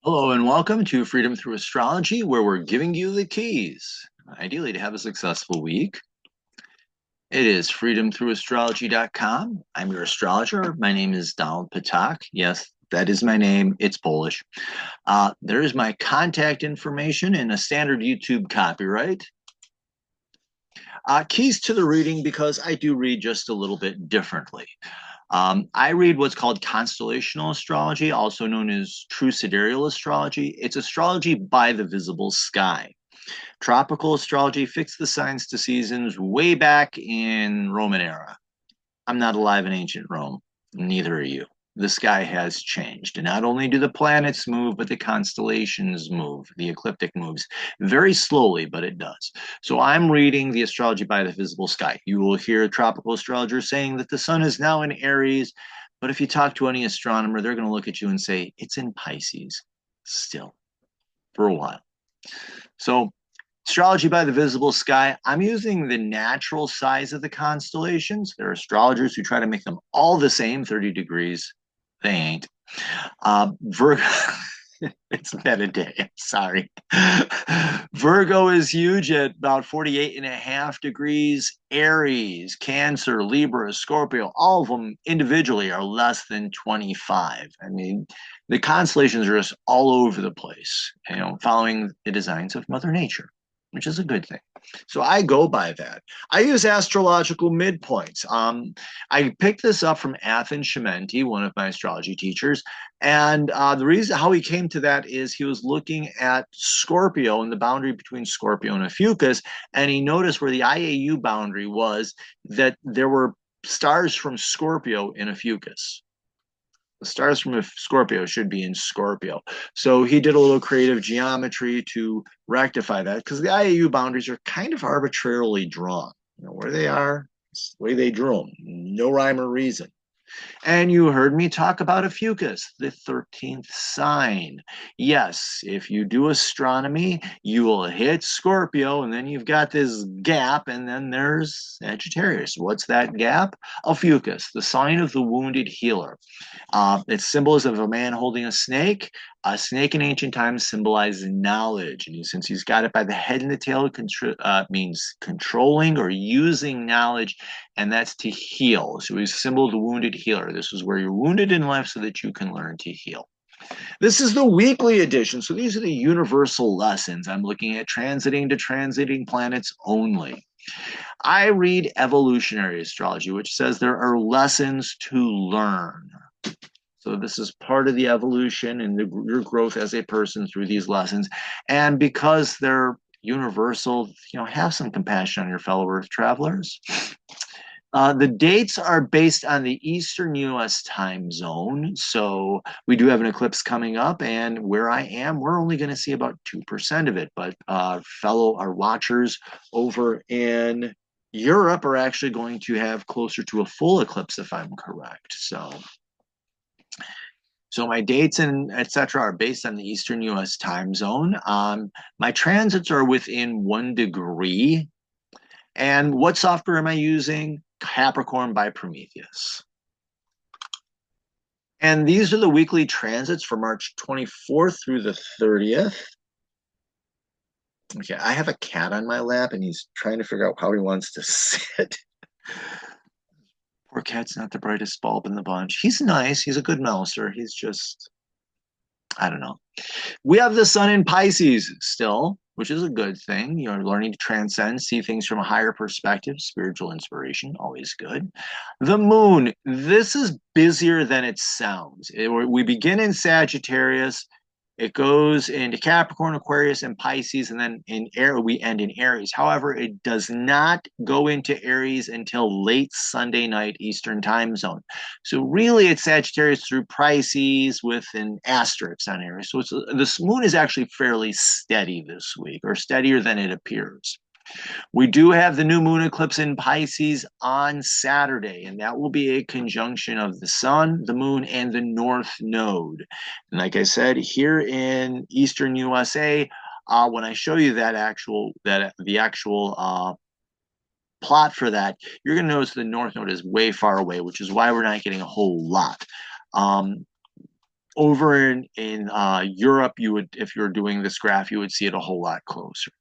Hello and welcome to Freedom Through Astrology, where we're giving you the keys, ideally to have a successful week. It is freedomthroughastrology.com. I'm your astrologer. My name is Donald Patak. Yes, that is my name. It's Polish. There is my contact information in a standard YouTube copyright. Keys to the reading, because I do read just a little bit differently. I read what's called constellational astrology, also known as true sidereal astrology. It's astrology by the visible sky. Tropical astrology fixed the signs to seasons way back in Roman era. I'm not alive in ancient Rome. Neither are you. The sky has changed. And not only do the planets move, but the constellations move. The ecliptic moves very slowly, but it does. So I'm reading the astrology by the visible sky. You will hear tropical astrologers saying that the sun is now in Aries. But if you talk to any astronomer, they're going to look at you and say, it's in Pisces still for a while. So astrology by the visible sky, I'm using the natural size of the constellations. There are astrologers who try to make them all the same, 30 degrees. They ain't. Virgo, it's been a day. Sorry. Virgo is huge at about 48.5 degrees. Aries, Cancer, Libra, Scorpio, all of them individually are less than 25. I mean, the constellations are just all over the place, following the designs of Mother Nature, which is a good thing. So I go by that. I use astrological midpoints. I picked this up from Athens Shementi, one of my astrology teachers. And the reason how he came to that is he was looking at Scorpio and the boundary between Scorpio and Ophiuchus. And he noticed where the IAU boundary was that there were stars from Scorpio in Ophiuchus. The stars from Scorpio should be in Scorpio. So he did a little creative geometry to rectify that, because the IAU boundaries are kind of arbitrarily drawn. Where they are, it's the way they drew them. No rhyme or reason. And you heard me talk about Ophiuchus, the 13th sign. Yes, if you do astronomy, you will hit Scorpio, and then you've got this gap, and then there's Sagittarius. What's that gap? Ophiuchus, the sign of the wounded healer. Its symbol is of a man holding a snake. A snake in ancient times symbolized knowledge. And since he's got it by the head and the tail, it means controlling or using knowledge, and that's to heal. So he's a symbol of the wounded healer. This is where you're wounded in life so that you can learn to heal. This is the weekly edition. So these are the universal lessons. I'm looking at transiting to transiting planets only. I read evolutionary astrology, which says there are lessons to learn. So this is part of the evolution and your growth as a person through these lessons. And because they're universal, have some compassion on your fellow Earth travelers. The dates are based on the Eastern U.S. time zone. So we do have an eclipse coming up, and where I am, we're only going to see about 2% of it. But our watchers over in Europe are actually going to have closer to a full eclipse, if I'm correct. So my dates and etc. are based on the Eastern U.S. time zone. My transits are within 1 degree. And what software am I using? Capricorn by Prometheus. And these are the weekly transits for March 24th through the 30th. Okay, I have a cat on my lap, and he's trying to figure out how he wants to sit. Poor cat's not the brightest bulb in the bunch. He's nice. He's a good mouser. He's just, I don't know. We have the sun in Pisces still, which is a good thing. You're learning to transcend, see things from a higher perspective, spiritual inspiration, always good. The moon, this is busier than it sounds. We begin in Sagittarius. It goes into Capricorn, Aquarius, and Pisces, and then we end in Aries. However, it does not go into Aries until late Sunday night Eastern time zone. So really, it's Sagittarius through Pisces with an asterisk on Aries. So this moon is actually fairly steady this week, or steadier than it appears. We do have the new moon eclipse in Pisces on Saturday, and that will be a conjunction of the sun, the moon, and the north node. And like I said, here in Eastern USA, when I show you the actual plot for that, you're going to notice the north node is way far away, which is why we're not getting a whole lot. Over in Europe, you would, if you're doing this graph, you would see it a whole lot closer.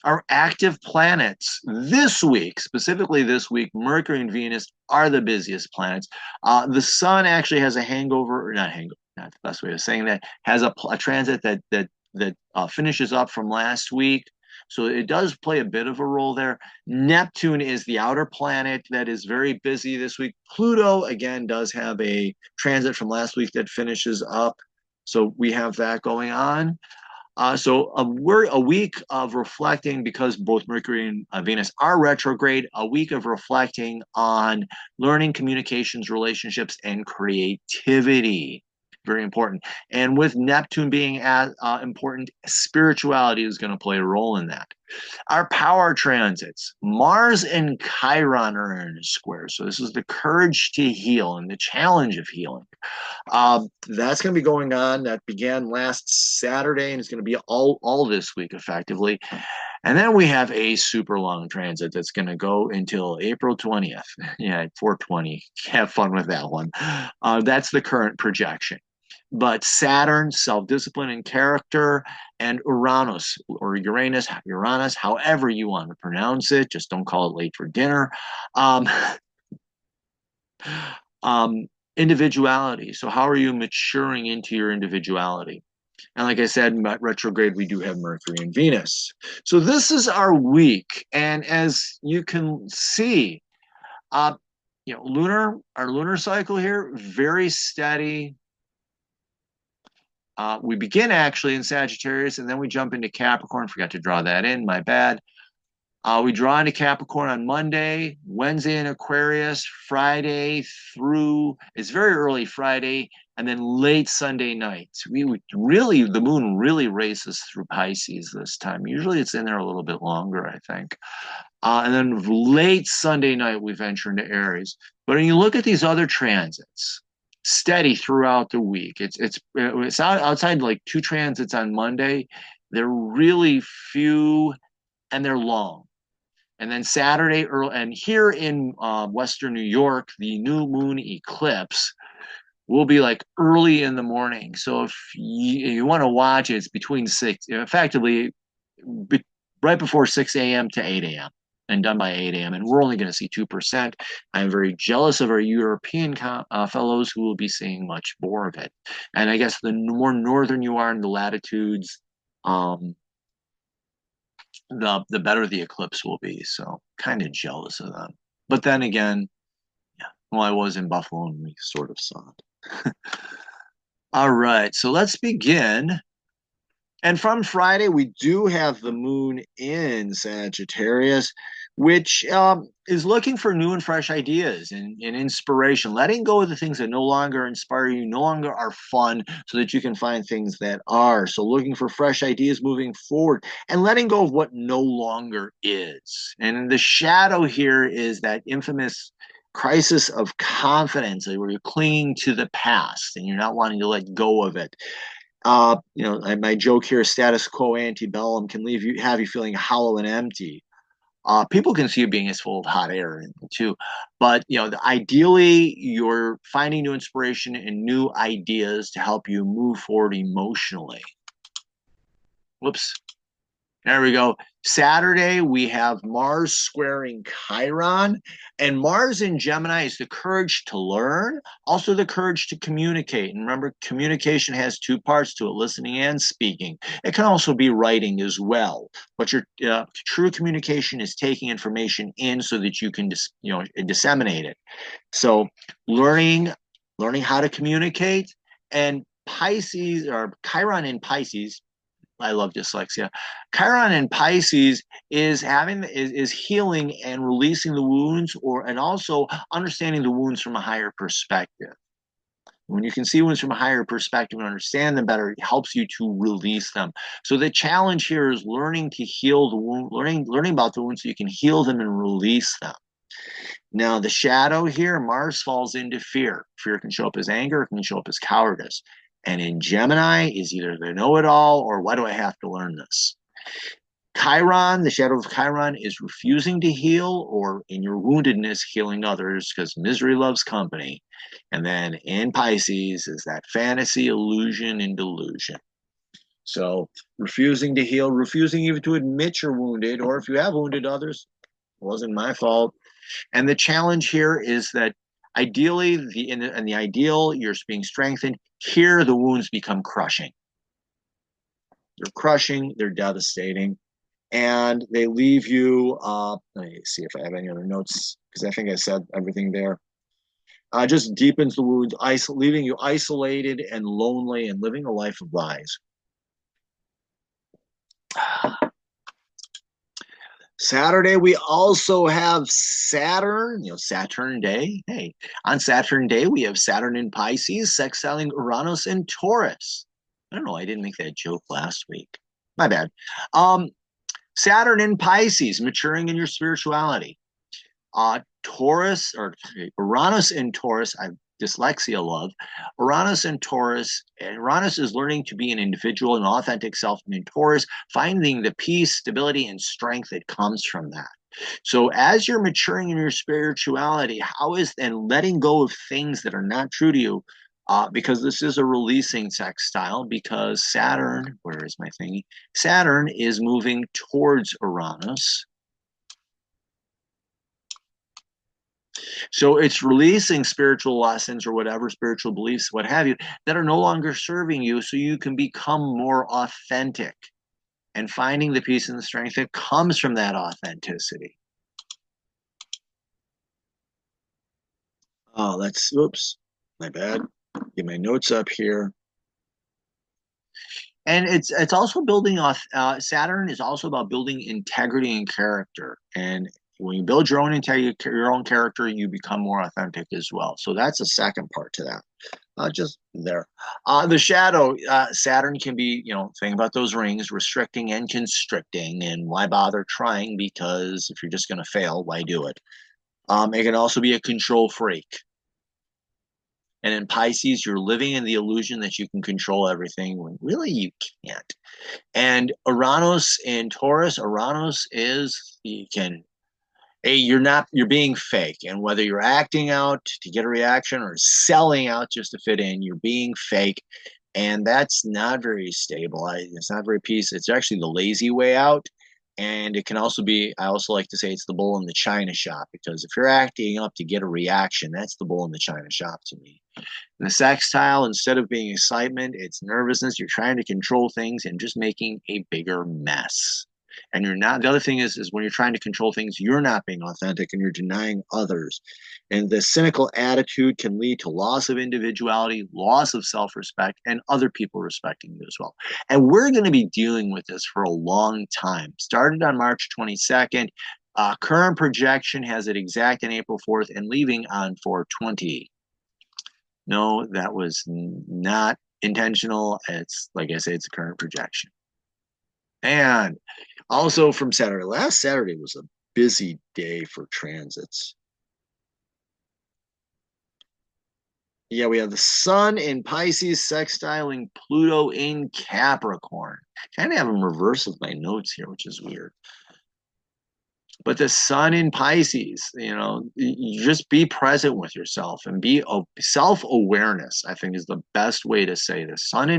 Our active planets this week, specifically this week, Mercury and Venus are the busiest planets. The Sun actually has a hangover, or not hangover, not the best way of saying that, has a transit that finishes up from last week. So it does play a bit of a role there. Neptune is the outer planet that is very busy this week. Pluto, again, does have a transit from last week that finishes up. So we have that going on. We're a week of reflecting, because both Mercury and Venus are retrograde, a week of reflecting on learning, communications, relationships, and creativity. Very important. And with Neptune being as important, spirituality is going to play a role in that. Our power transits, Mars and Chiron are in a square. So this is the courage to heal and the challenge of healing. That's going to be going on. That began last Saturday and it's going to be all this week, effectively. And then we have a super long transit that's going to go until April 20th. Yeah, 420. Have fun with that one. That's the current projection. But Saturn, self-discipline and character, and Uranus, or Uranus, however you want to pronounce it, just don't call it late for dinner. Um, Individuality. So how are you maturing into your individuality? And like I said, in retrograde, we do have Mercury and Venus. So this is our week. And as you can see, our lunar cycle here, very steady. We begin actually in Sagittarius, and then we jump into Capricorn. Forgot to draw that in, my bad. We draw into Capricorn on Monday, Wednesday in Aquarius, Friday through, it's very early Friday, and then late Sunday night. The moon really races through Pisces this time. Usually it's in there a little bit longer, I think. And then late Sunday night, we venture into Aries. But when you look at these other transits, steady throughout the week. It's outside like 2 transits on Monday. They're really few and they're long. And then Saturday, early, and here in Western New York, the new moon eclipse will be like early in the morning. So if you want to watch it, it's between 6, effectively right before 6 a.m. to 8 a.m. and done by 8 a.m. And we're only going to see 2%. I'm very jealous of our European fellows who will be seeing much more of it. And I guess the more northern you are in the latitudes, the better the eclipse will be. So kind of jealous of them. But then again, yeah, well, I was in Buffalo and we sort of saw it. All right, so let's begin. And from Friday, we do have the moon in Sagittarius, which is looking for new and fresh ideas and inspiration, letting go of the things that no longer inspire you, no longer are fun, so that you can find things that are. So looking for fresh ideas moving forward and letting go of what no longer is. And the shadow here is that infamous crisis of confidence, where you're clinging to the past and you're not wanting to let go of it. My joke here, status quo ante bellum, can have you feeling hollow and empty. People can see you being as full of hot air too, but ideally you're finding new inspiration and new ideas to help you move forward emotionally. Whoops. There we go. Saturday, we have Mars squaring Chiron, and Mars in Gemini is the courage to learn, also the courage to communicate. And remember, communication has 2 parts to it, listening and speaking. It can also be writing as well. But your true communication is taking information in so that you can disseminate it. So learning how to communicate, and Pisces, or Chiron in Pisces, I love dyslexia. Chiron in Pisces is healing and releasing the wounds, and also understanding the wounds from a higher perspective. When you can see wounds from a higher perspective and understand them better, it helps you to release them. So the challenge here is learning to heal the wound, learning about the wounds so you can heal them and release them. Now, the shadow here, Mars falls into fear. Fear can show up as anger, it can show up as cowardice. And in Gemini is either the know-it-all or why do I have to learn this? Chiron, the shadow of Chiron, is refusing to heal, or in your woundedness, healing others, because misery loves company. And then in Pisces is that fantasy, illusion, and delusion. So refusing to heal, refusing even to admit you're wounded, or if you have wounded others, it wasn't my fault. And the challenge here is that ideally, in the ideal, you're being strengthened. Here, the wounds become crushing. They're crushing, they're devastating, and they leave you. Let me see if I have any other notes, because I think I said everything there. Just deepens the wounds, leaving you isolated and lonely and living a life of lies. Saturday, we also have Saturn, Saturn Day. Hey, on Saturn Day, we have Saturn in Pisces, sextiling Uranus in Taurus. I don't know, I didn't make that joke last week. My bad. Saturn in Pisces, maturing in your spirituality. Taurus, or Uranus in Taurus, I dyslexia love. Uranus in Taurus, Uranus is learning to be an individual, an authentic self, and in Taurus, finding the peace, stability, and strength that comes from that. So as you're maturing in your spirituality, and letting go of things that are not true to you, because this is a releasing sextile, because Saturn, where is my thingy? Saturn is moving towards Uranus. So it's releasing spiritual lessons or whatever, spiritual beliefs, what have you, that are no longer serving you, so you can become more authentic and finding the peace and the strength that comes from that authenticity. Oh, oops, my bad. Get my notes up here. And it's also building off. Saturn is also about building integrity and character. And when you build your own integrity, your own character, you become more authentic as well. So that's the second part to that. Just there. The shadow, Saturn can be, think about those rings, restricting and constricting. And why bother trying? Because if you're just going to fail, why do it? It can also be a control freak. And in Pisces, you're living in the illusion that you can control everything when really you can't. And Uranus in Taurus, Uranus is, you're being fake. And whether you're acting out to get a reaction or selling out just to fit in, you're being fake. And that's not very stable. It's not very peaceful. It's actually the lazy way out. And it can also be, I also like to say it's the bull in the china shop, because if you're acting up to get a reaction, that's the bull in the china shop to me. In the sextile, instead of being excitement, it's nervousness. You're trying to control things and just making a bigger mess. And you're not, the other thing is when you're trying to control things, you're not being authentic and you're denying others. And the cynical attitude can lead to loss of individuality, loss of self-respect, and other people respecting you as well. And we're going to be dealing with this for a long time. Started on March 22nd. Current projection has it exact on April 4th and leaving on 4/20. No, that was not intentional. It's, like I say, it's a current projection. And also from Saturday, last Saturday was a busy day for transits. Yeah, we have the sun in Pisces sextiling Pluto in Capricorn. Kind of have them reverse with my notes here, which is weird. But the sun in Pisces, you just be present with yourself and be self-awareness, I think, is the best way to say this. Sun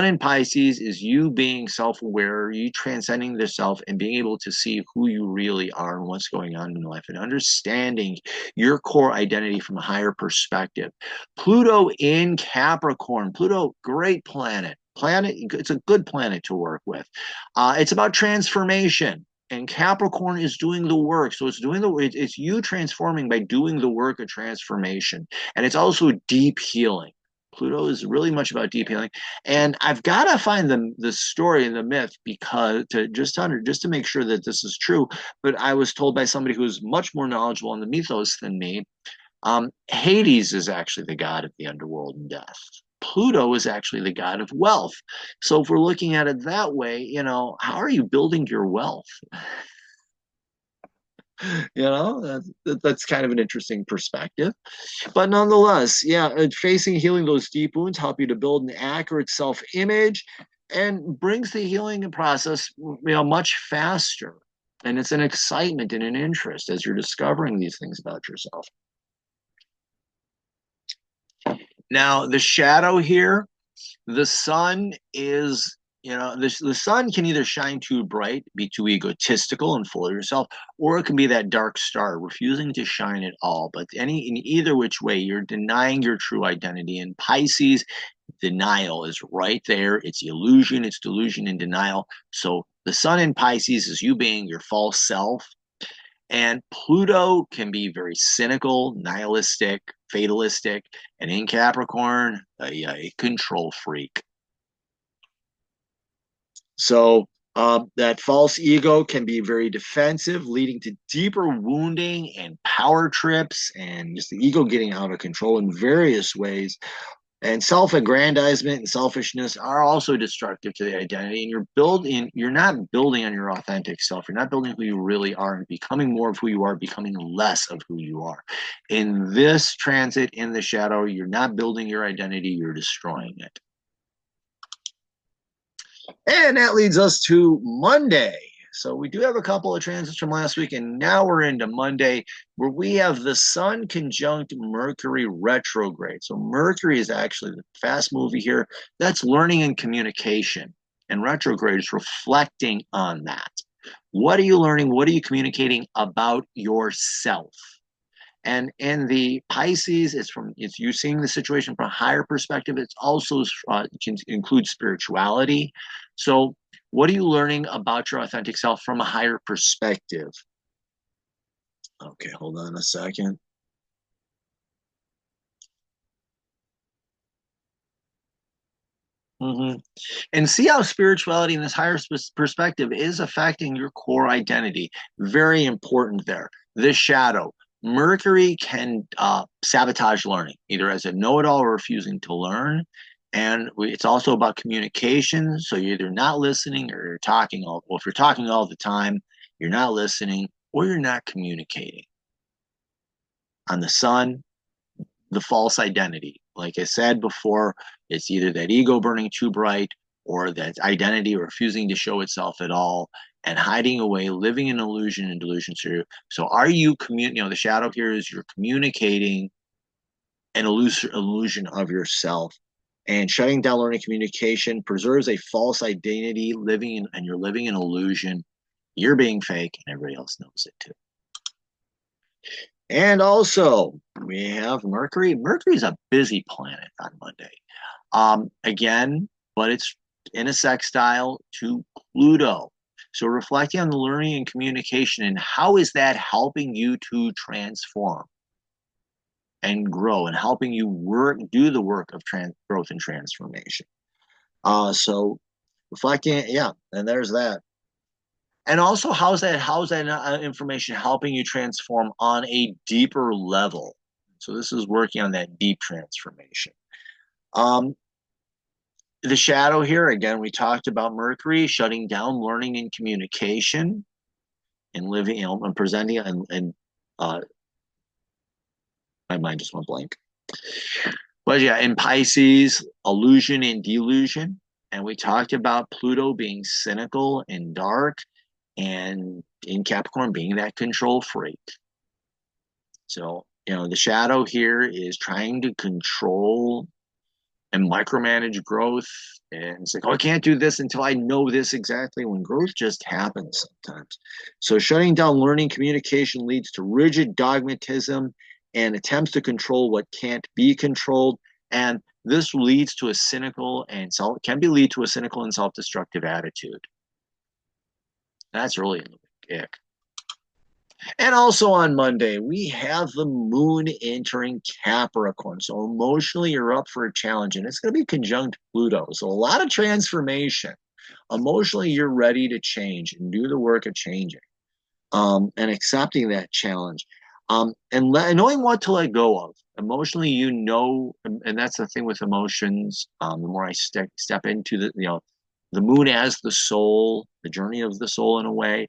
in Pisces is you being self-aware, you transcending the self and being able to see who you really are and what's going on in life and understanding your core identity from a higher perspective. Pluto in Capricorn. Pluto, great planet. It's a good planet to work with. It's about transformation. And Capricorn is doing the work. So it's you transforming by doing the work of transformation. And it's also deep healing. Pluto is really much about deep healing. And I've got to find the story and the myth, because to make sure that this is true. But I was told by somebody who's much more knowledgeable in the mythos than me, Hades is actually the god of the underworld and death. Pluto is actually the god of wealth. So if we're looking at it that way, how are you building your wealth? That's kind of an interesting perspective. But nonetheless, healing those deep wounds help you to build an accurate self-image. and brings the healing process, much faster. And it's an excitement and an interest as you're discovering these things about yourself. Now, the shadow here, the sun is, the sun can either shine too bright, be too egotistical and full of yourself, or it can be that dark star refusing to shine at all. But in either which way, you're denying your true identity. In Pisces, denial is right there. It's illusion, it's delusion and denial. So the sun in Pisces is you being your false self. And Pluto can be very cynical, nihilistic, fatalistic, and in Capricorn, a control freak. So that false ego can be very defensive, leading to deeper wounding and power trips and just the ego getting out of control in various ways. And self-aggrandizement and selfishness are also destructive to the identity. And you're not building on your authentic self. You're not building who you really are and becoming more of who you are, becoming less of who you are. In this transit in the shadow, you're not building your identity, you're destroying it. And that leads us to Monday. So we do have a couple of transits from last week, and now we're into Monday, where we have the Sun conjunct Mercury retrograde. So Mercury is actually the fast movie here. That's learning and communication, and retrograde is reflecting on that. What are you learning? What are you communicating about yourself? And in the Pisces, it's you seeing the situation from a higher perspective. It's also can include spirituality. So what are you learning about your authentic self from a higher perspective? Okay, hold on a second. And see how spirituality in this higher perspective is affecting your core identity. Very important there. This shadow. Mercury can sabotage learning, either as a know-it-all or refusing to learn. And it's also about communication. So you're either not listening or you're talking well, if you're talking all the time, you're not listening or you're not communicating. On the sun, the false identity. Like I said before, it's either that ego burning too bright or that identity refusing to show itself at all and hiding away, living in illusion and delusion. So are you the shadow here is you're communicating an illusion of yourself, and shutting down learning communication preserves a false identity, and you're living in illusion. You're being fake and everybody else knows it too. And also, we have Mercury. Mercury is a busy planet on Monday. Again, but it's in a sextile to Pluto. So reflecting on the learning and communication and how is that helping you to transform and grow and helping you do the work of growth and transformation. So reflecting, yeah, and there's that. And also, how's that information helping you transform on a deeper level? So this is working on that deep transformation. The shadow here, again, we talked about Mercury shutting down learning and communication and living, and presenting, and my mind just went blank. But yeah, in Pisces, illusion and delusion. And we talked about Pluto being cynical and dark, and in Capricorn being that control freak. So, the shadow here is trying to control and micromanage growth. And it's like, oh, I can't do this until I know this exactly, when growth just happens sometimes. So shutting down learning communication leads to rigid dogmatism and attempts to control what can't be controlled. And this leads to a cynical and self-destructive attitude. That's really a big ick. And also on Monday, we have the moon entering Capricorn. So emotionally, you're up for a challenge, and it's going to be conjunct Pluto. So a lot of transformation. Emotionally, you're ready to change and do the work of changing, and accepting that challenge, and knowing what to let go of. Emotionally, and that's the thing with emotions. The more I step into the moon as the soul, the journey of the soul in a way.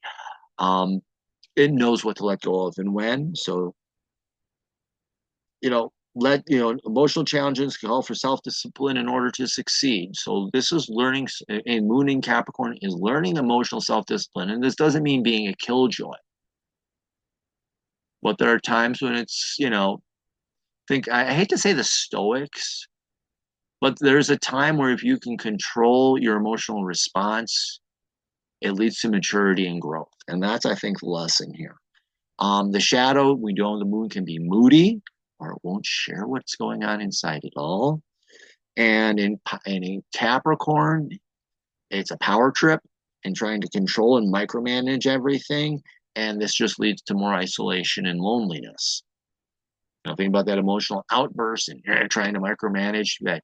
It knows what to let go of and when. So, emotional challenges call for self-discipline in order to succeed. So this is learning, and Moon in Capricorn is learning emotional self-discipline. And this doesn't mean being a killjoy. But there are times when it's, I hate to say the Stoics, but there's a time where if you can control your emotional response, it leads to maturity and growth. And that's, I think, the lesson here. The shadow, we know the moon can be moody, or it won't share what's going on inside at all. And in Capricorn, it's a power trip and trying to control and micromanage everything. And this just leads to more isolation and loneliness. Think about that emotional outburst and trying to micromanage that.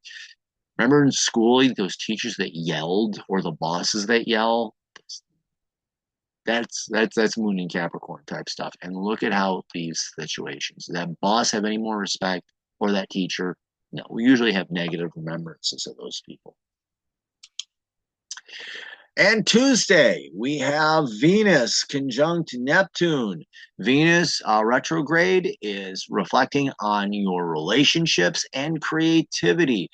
Remember in school, those teachers that yelled or the bosses that yell? That's Moon and Capricorn type stuff. And look at how it leaves situations. Does that boss have any more respect for that teacher? No, we usually have negative remembrances of those people. And Tuesday, we have Venus conjunct Neptune. Venus retrograde is reflecting on your relationships and creativity.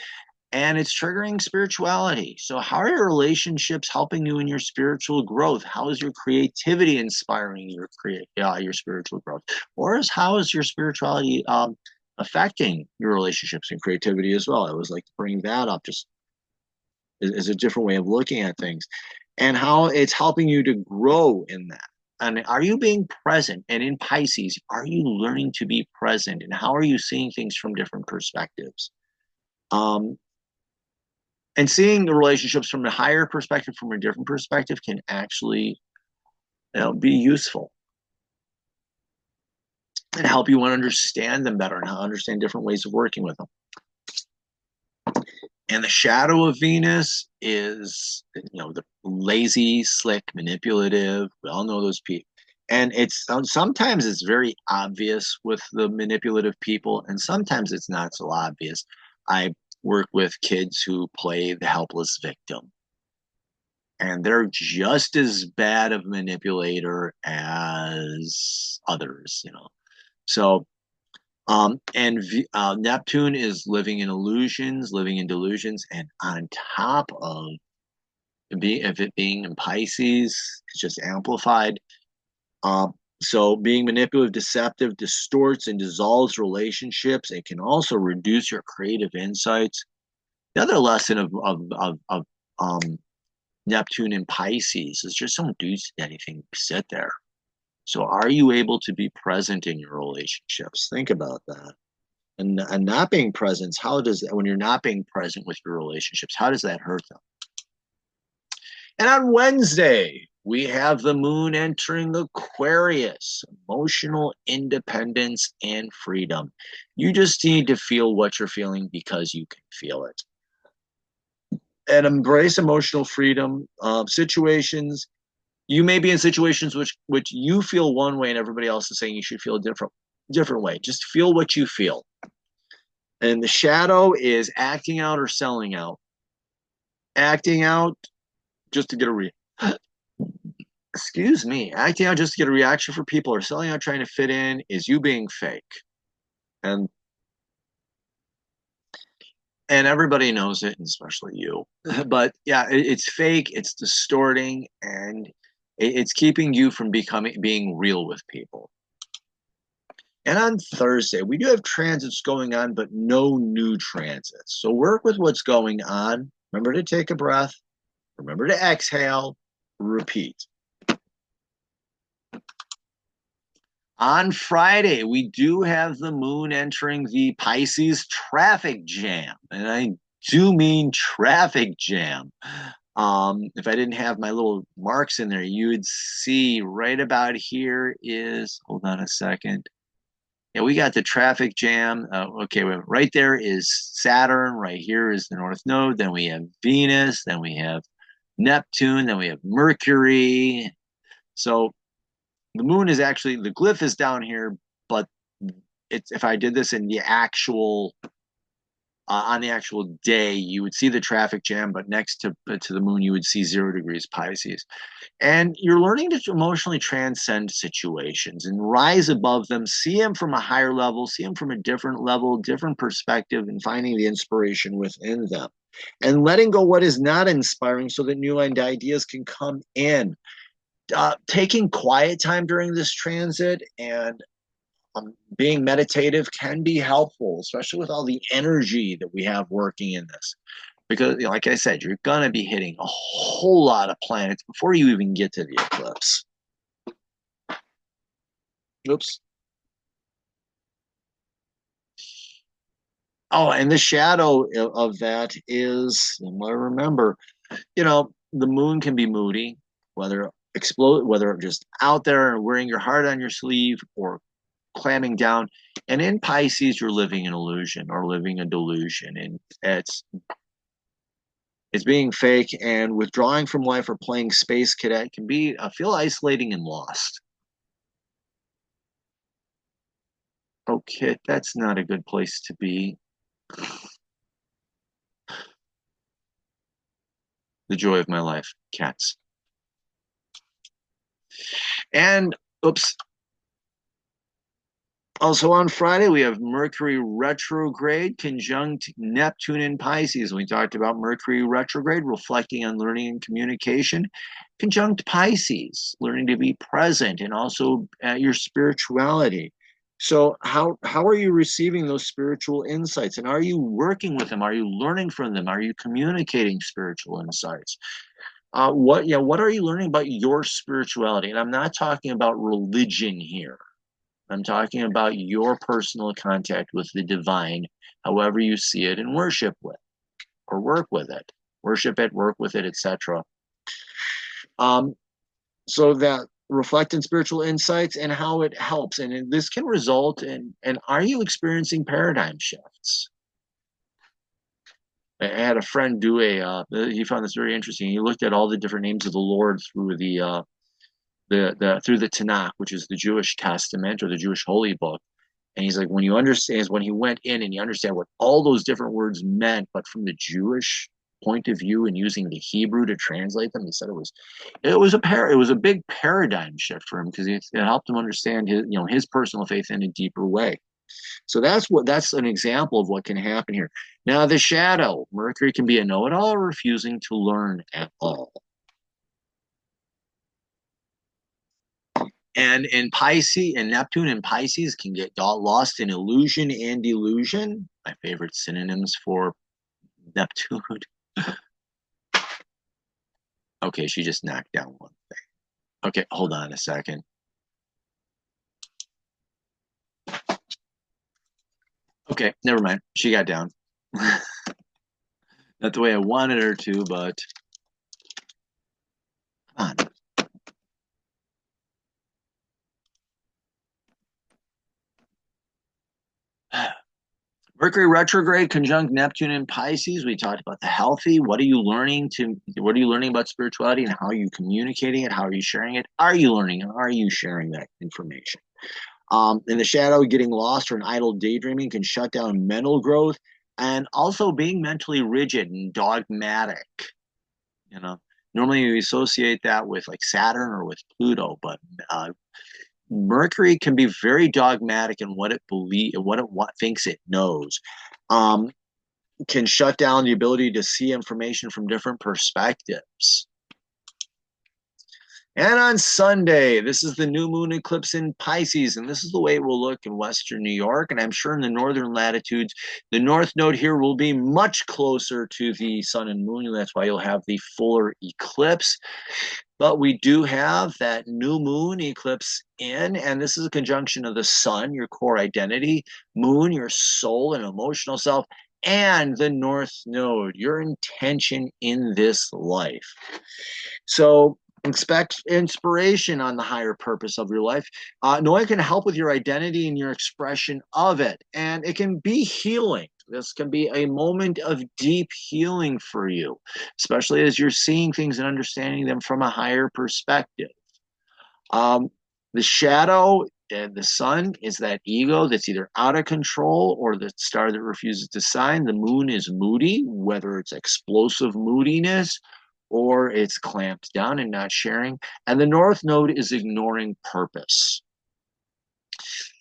And it's triggering spirituality. So how are your relationships helping you in your spiritual growth? How is your creativity inspiring your spiritual growth? Or how is your spirituality affecting your relationships and creativity as well? I always like to bring that up just as a different way of looking at things, and how it's helping you to grow in that. And are you being present? And in Pisces, are you learning to be present? And how are you seeing things from different perspectives? And seeing the relationships from a higher perspective, from a different perspective, can actually be useful and help you understand them better and understand different ways of working with them. And the shadow of Venus is, the lazy, slick, manipulative. We all know those people. And sometimes it's very obvious with the manipulative people, and sometimes it's not so obvious. I work with kids who play the helpless victim, and they're just as bad of a manipulator as others, So, Neptune is living in delusions, and on top of it being in Pisces, it's just amplified. So being manipulative, deceptive, distorts and dissolves relationships. It can also reduce your creative insights. The other lesson of Neptune in Pisces is just don't do anything, sit there. So are you able to be present in your relationships? Think about that. And not being present, when you're not being present with your relationships, how does that hurt them? And on Wednesday, we have the moon entering Aquarius, emotional independence and freedom. You just need to feel what you're feeling because you can feel it. And embrace emotional freedom. Situations, you may be in situations which you feel one way and everybody else is saying you should feel a different way. Just feel what you feel. And the shadow is acting out or selling out. Acting out just to get acting out just to get a reaction for people, or selling out trying to fit in, is you being fake. And everybody knows it, especially you. But yeah, it's fake, it's distorting, and it's keeping you from being real with people. And on Thursday, we do have transits going on, but no new transits. So work with what's going on. Remember to take a breath. Remember to exhale. Repeat. On Friday, we do have the moon entering the Pisces traffic jam. And I do mean traffic jam. If I didn't have my little marks in there, you would see right about here is, hold on a second. Yeah, we got the traffic jam. Okay, right there is Saturn. Right here is the North Node. Then we have Venus. Then we have Neptune. Then we have Mercury. So the moon is actually, the glyph is down here, but if I did this in the actual on the actual day, you would see the traffic jam, but next to the moon, you would see 0 degrees Pisces. And you're learning to emotionally transcend situations and rise above them, see them from a higher level, see them from a different level, different perspective, and finding the inspiration within them. And letting go what is not inspiring so that new ideas can come in. Taking quiet time during this transit and being meditative can be helpful, especially with all the energy that we have working in this. Because, you know, like I said, you're going to be hitting a whole lot of planets before you even get to the eclipse. Oops. Oh, and the shadow of that is, I remember, you know, the moon can be moody, whether whether just out there and wearing your heart on your sleeve or clamming down. And in Pisces, you're living an illusion or living a delusion, and it's being fake and withdrawing from life or playing space cadet can be feel isolating and lost. Okay, that's not a good place to be. The joy of my life, cats. And oops. Also on Friday, we have Mercury retrograde conjunct Neptune in Pisces. We talked about Mercury retrograde, reflecting on learning and communication. Conjunct Pisces, learning to be present and also your spirituality. So how are you receiving those spiritual insights? And are you working with them? Are you learning from them? Are you communicating spiritual insights? What are you learning about your spirituality? And I'm not talking about religion here. I'm talking about your personal contact with the divine, however you see it and worship with or work with it, worship it, work with it, etc. So that reflect in spiritual insights and how it helps. And this can result in, and are you experiencing paradigm shifts? I had a friend do he found this very interesting. He looked at all the different names of the Lord through the through the Tanakh, which is the Jewish Testament or the Jewish Holy Book. And he's like, when you understand, when he went in and you understand what all those different words meant, but from the Jewish point of view and using the Hebrew to translate them, he said it was a big paradigm shift for him because it helped him understand his personal faith in a deeper way. So that's an example of what can happen here. Now the shadow, Mercury can be a know-it-all or refusing to learn at all. And in Pisces and Neptune and Pisces can get lost in illusion and delusion. My favorite synonyms for Neptune. Okay, she just knocked down one thing. Okay, hold on a second. Okay, never mind. She got down. Not the way I wanted her to, but come on. Mercury retrograde conjunct Neptune in Pisces. We talked about the healthy. What are you learning about spirituality and how are you communicating it? How are you sharing it? Are you learning and are you sharing that information? In the shadow, getting lost or an idle daydreaming can shut down mental growth and also being mentally rigid and dogmatic. Normally we associate that with like Saturn or with Pluto, but Mercury can be very dogmatic in what it believes, what thinks it knows. Can shut down the ability to see information from different perspectives. And on Sunday, this is the new moon eclipse in Pisces, and this is the way it will look in Western New York. And I'm sure in the northern latitudes, the north node here will be much closer to the sun and moon. That's why you'll have the fuller eclipse. But we do have that new moon eclipse and this is a conjunction of the sun, your core identity, moon, your soul and emotional self, and the north node, your intention in this life. So expect inspiration on the higher purpose of your life. Knowing it can help with your identity and your expression of it. And it can be healing. This can be a moment of deep healing for you, especially as you're seeing things and understanding them from a higher perspective. The shadow the sun is that ego that's either out of control or the star that refuses to sign. The moon is moody, whether it's explosive moodiness or it's clamped down and not sharing. And the north node is ignoring purpose.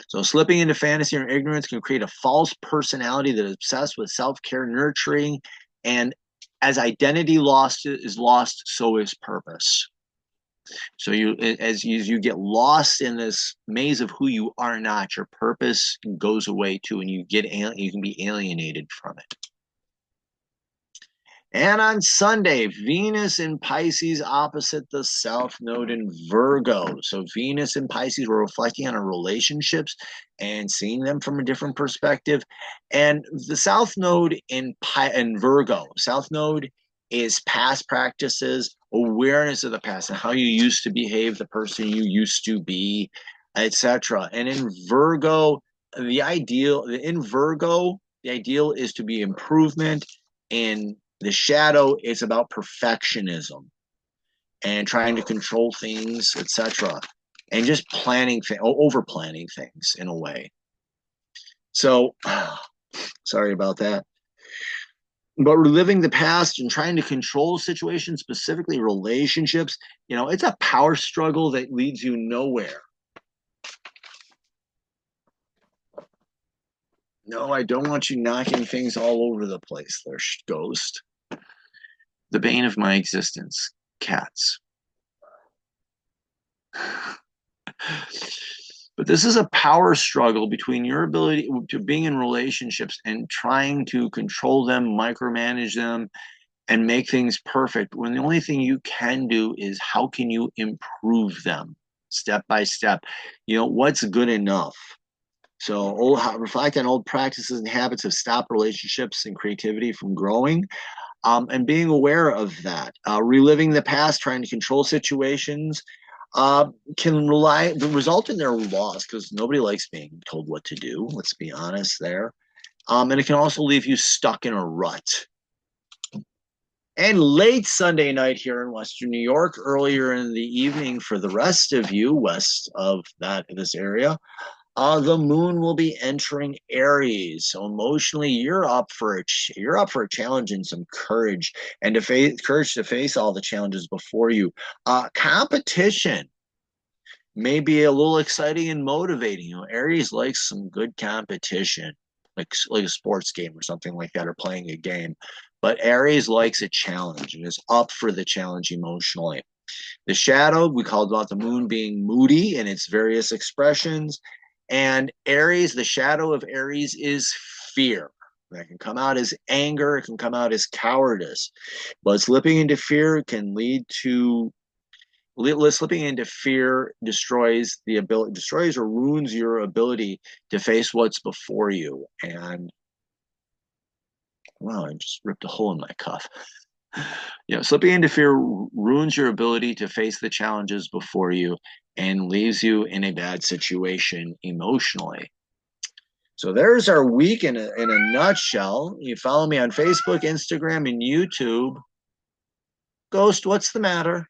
So slipping into fantasy or ignorance can create a false personality that is obsessed with self-care, nurturing, and as identity is lost, so is purpose. So as you get lost in this maze of who you are not, your purpose goes away too, and you can be alienated from it. And on Sunday, Venus in Pisces opposite the South Node in Virgo. So Venus in Pisces, we're reflecting on our relationships and seeing them from a different perspective. And the South Node in Virgo, South Node is past practices, awareness of the past and how you used to behave, the person you used to be, etc. And in Virgo, the ideal is to be improvement. In the shadow, it's about perfectionism and trying to control things, etc. And just over planning things in a way. So, sorry about that. But reliving the past and trying to control situations, specifically relationships, it's a power struggle that leads you nowhere. No, I don't want you knocking things all over the place there, ghost. The bane of my existence, cats. But this is a power struggle between your ability to being in relationships and trying to control them, micromanage them, and make things perfect, when the only thing you can do is how can you improve them step by step? What's good enough? So reflect on old practices and habits of stop relationships and creativity from growing. And being aware of that. Reliving the past, trying to control situations, can result in their loss, because nobody likes being told what to do. Let's be honest there. And it can also leave you stuck in a rut. And late Sunday night here in Western New York, earlier in the evening for the rest of you west of this area, the moon will be entering Aries. So emotionally, you're up for a challenge and some courage, and to face all the challenges before you. Competition may be a little exciting and motivating. Aries likes some good competition, like a sports game or something like that, or playing a game. But Aries likes a challenge and is up for the challenge emotionally. The shadow, we called out the moon being moody in its various expressions. And Aries, the shadow of Aries is fear. That can come out as anger. It can come out as cowardice. But slipping into fear can slipping into fear destroys or ruins your ability to face what's before you. And wow, I just ripped a hole in my cuff. Slipping into fear ruins your ability to face the challenges before you and leaves you in a bad situation emotionally. So there's our week in a nutshell. You follow me on Facebook, Instagram, and YouTube. Ghost, what's the matter?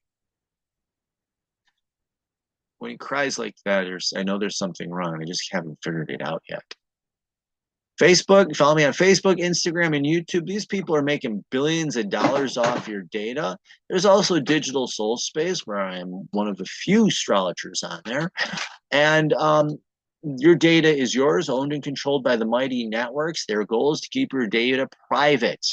When he cries like that, I know there's something wrong. I just haven't figured it out yet. Facebook, follow me on Facebook, Instagram, and YouTube. These people are making billions of dollars off your data. There's also Digital Soul Space, where I am one of the few astrologers on there. And your data is yours, owned and controlled by the mighty networks. Their goal is to keep your data private.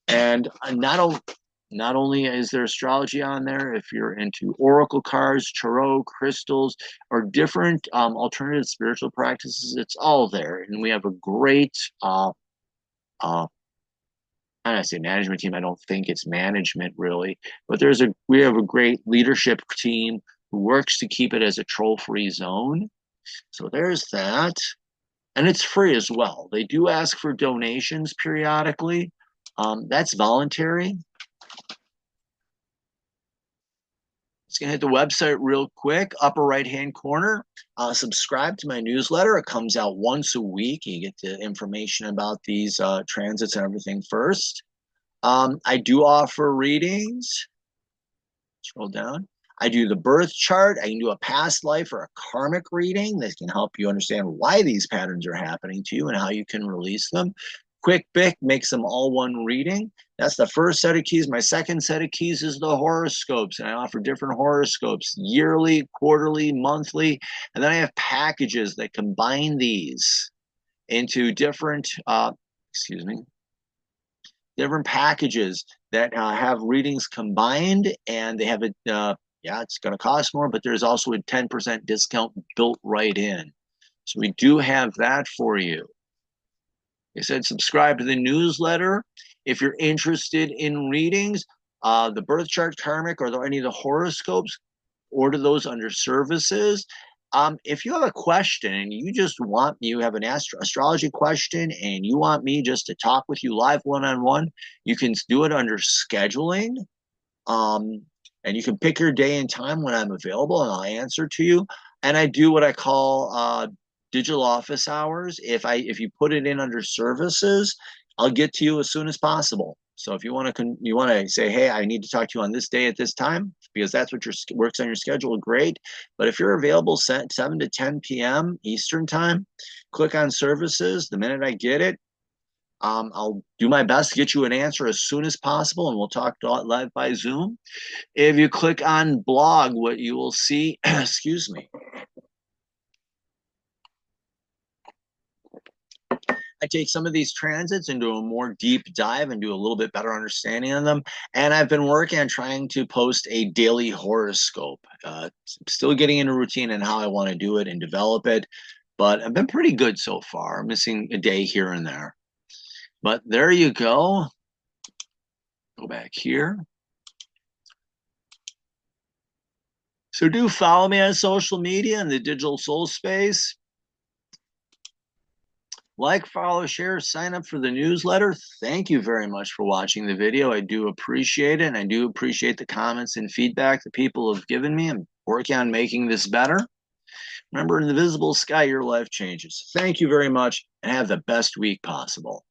And not only is there astrology on there, if you're into oracle cards, tarot, crystals, or different alternative spiritual practices, it's all there. And we have a great, I don't say management team. I don't think it's management really, but we have a great leadership team who works to keep it as a troll-free zone. So there's that. And it's free as well. They do ask for donations periodically. That's voluntary. Just gonna hit the website real quick, upper right-hand corner. Subscribe to my newsletter. It comes out once a week. You get the information about these transits and everything first. I do offer readings. Scroll down. I do the birth chart. I can do a past life or a karmic reading that can help you understand why these patterns are happening to you and how you can release them. Quick Pick makes them all one reading. That's the first set of keys. My second set of keys is the horoscopes, and I offer different horoscopes yearly, quarterly, monthly. And then I have packages that combine these into different, different packages that have readings combined, and they have a, yeah, it's going to cost more, but there's also a 10% discount built right in. So we do have that for you. I said subscribe to the newsletter. If you're interested in readings, the birth chart, karmic, or any of the horoscopes, order those under services. If you have a question and you have an astrology question and you want me just to talk with you live one-on-one, you can do it under scheduling. And you can pick your day and time when I'm available and I'll answer to you. And I do what I call digital office hours. If you put it in under services, I'll get to you as soon as possible. So if you want to say, hey, I need to talk to you on this day at this time, because that's what works on your schedule, great. But if you're available 7 to 10 p.m. Eastern time, click on services. The minute I get it, I'll do my best to get you an answer as soon as possible, and we'll talk live by Zoom. If you click on blog, what you will see, excuse me, I take some of these transits and do a more deep dive and do a little bit better understanding of them. And I've been working on trying to post a daily horoscope. Still getting into routine and how I want to do it and develop it. But I've been pretty good so far. I'm missing a day here and there. But there you go. Go back here. So do follow me on social media in the digital soul space. Like, follow, share, sign up for the newsletter. Thank you very much for watching the video. I do appreciate it, and I do appreciate the comments and feedback that people have given me. I'm working on making this better. Remember, in the visible sky, your life changes. Thank you very much, and have the best week possible.